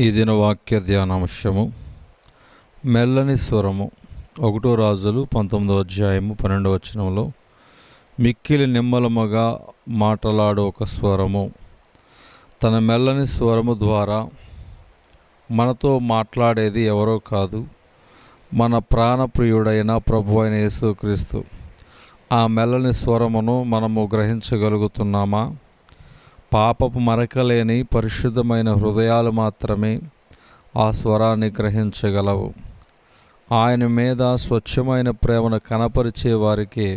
ఈ దిన వాక్య ధ్యానాంశము మెల్లని స్వరము. 1 రాజులు 19 మిక్కిలి నిమ్మలముగా మాటలాడు ఒక స్వరము. తన మెల్లని స్వరము ద్వారా మనతో మాట్లాడేది ఎవరో కాదు, మన ప్రాణప్రియుడైన ప్రభువైన యేసుక్రీస్తు. ఆ మెల్లని స్వరమును మనము గ్రహించగలుగుతున్నామా? పాపపు మరకలేని పరిశుద్ధమైన హృదయాలు మాత్రమే ఆ స్వరాన్ని గ్రహించగలవు. ఆయన మీద స్వచ్ఛమైన ప్రేమను కనపరిచే వారికి,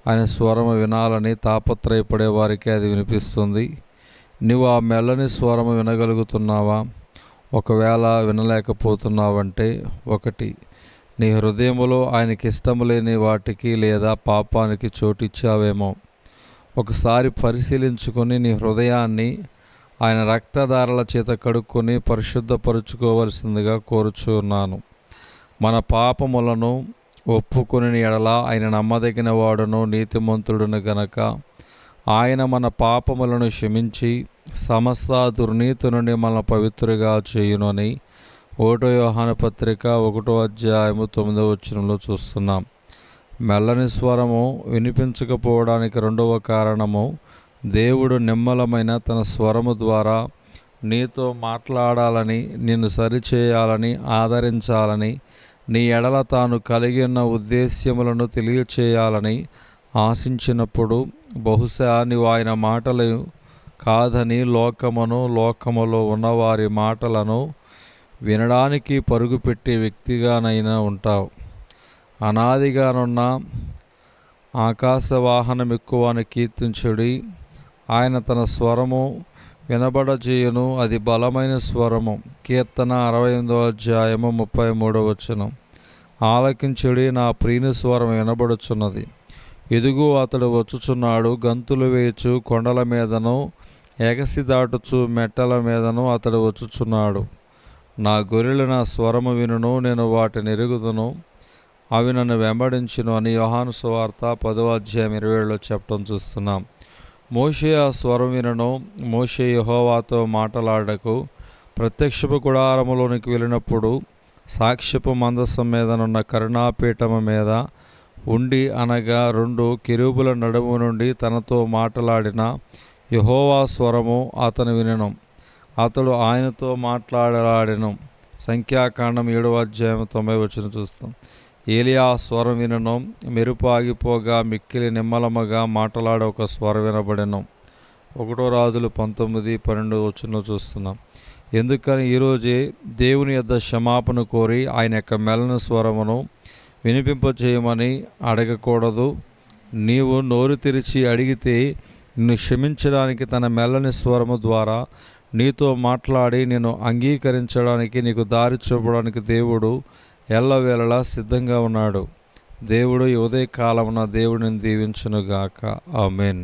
ఆయన స్వరము వినాలని తాపత్రయపడే వారికి అది వినిపిస్తుంది. నువ్వు ఆ మెల్లని స్వరము వినగలుగుతున్నావా? ఒకవేళ వినలేకపోతున్నావంటే, 1, నీ హృదయములో ఆయనకి ఇష్టము లేని వాటికి లేదా పాపానికి చోటిచ్చావేమో. ఒకసారి పరిశీలించుకొని నీ హృదయాన్ని ఆయన రక్తధారల చేత కడుక్కొని పరిశుద్ధపరుచుకోవలసిందిగా కోరుచున్నాను. మన పాపములను ఒప్పుకొని ఎడల ఆయన నమ్మదగిన వాడును నీతిమంతుడును గనక ఆయన మన పాపములను క్షమించి సమస్త దుర్నీతి నుండి మన పవిత్రుగా చేయునని 1 యోహాను పత్రిక 1:9 చూస్తున్నాం. మెల్లని స్వరము వినిపించకపోవడానికి 2వ కారణము, దేవుడు నిమ్మలమైన తన స్వరము ద్వారా నీతో మాట్లాడాలని, నిన్ను సరిచేయాలని, ఆదరించాలని, నీ ఎడల తాను కలిగి ఉన్న ఉద్దేశ్యములను తెలియచేయాలని ఆశించినప్పుడు బహుశా నీవు ఆయన మాటలు కాదని లోకములో ఉన్నవారి మాటలను వినడానికి పరుగుపెట్టే వ్యక్తిగానైనా ఉంటావు. అనాదిగానున్న ఆకాశవాహనమెక్కువాని కీర్తించుడి. ఆయన తన స్వరము వినబడజేయును, అది బలమైన స్వరము. కీర్తన 68:33. ఆలకించుడి, నా ప్రియుని స్వరం వినబడుచున్నది. ఇదిగో అతడు వచ్చుచున్నాడు, గంతులు వేయచు కొండల మీదను ఎగసి దాటుచు మెట్టల మీదను అతడు వచ్చుచున్నాడు. నా గొర్రెలు నా స్వరము వినును, నేను వాటిని ఎరుగుదును, అవి నన్ను వెంబడించును అని యోహాను సువార్త 10:27 చెప్పడం చూస్తున్నాం. మోషే ఆ స్వరం వినను. మోషే యెహోవాతో మాటలాడకు ప్రత్యక్షపు గుడారములోనికి వెళ్ళినప్పుడు సాక్ష్యపు మందసం మీదనున్న కరుణాపీఠము మీద ఉండి, అనగా 2 కెరూబుల నడుము నుండి తనతో మాటలాడిన యెహోవా స్వరము అతను వినెను. అతడు ఆయనతో మాట్లాడలాడెను. సంఖ్యాకాండం 7:90 చూస్తాం. ఏలియా స్వరం వినను. మెరుపు ఆగిపోగా మిక్కిలి నిమ్మలముగా మాట్లాడే ఒక స్వరం వినబడెను. 1 రాజులు 19:12 చూస్తున్నాం. ఎందుకని ఈరోజే దేవుని యొద్ద క్షమాపణ కోరి ఆయన యొక్క మెల్లని స్వరమును వినిపింపచేయమని అడగకూడదు. నీవు నోరు తెరిచి అడిగితే నిన్ను క్షమించడానికి, తన మెల్లని స్వరము ద్వారా నీతో మాట్లాడి నిన్ను అంగీకరించడానికి, నీకు దారి చూపడానికి దేవుడు ఎల్లవేళలా సిద్ధంగా ఉన్నాడు. దేవుడు ఈ ఉదయ కాలమున దేవుడిని దీవించునుగాక. ఆమేన్.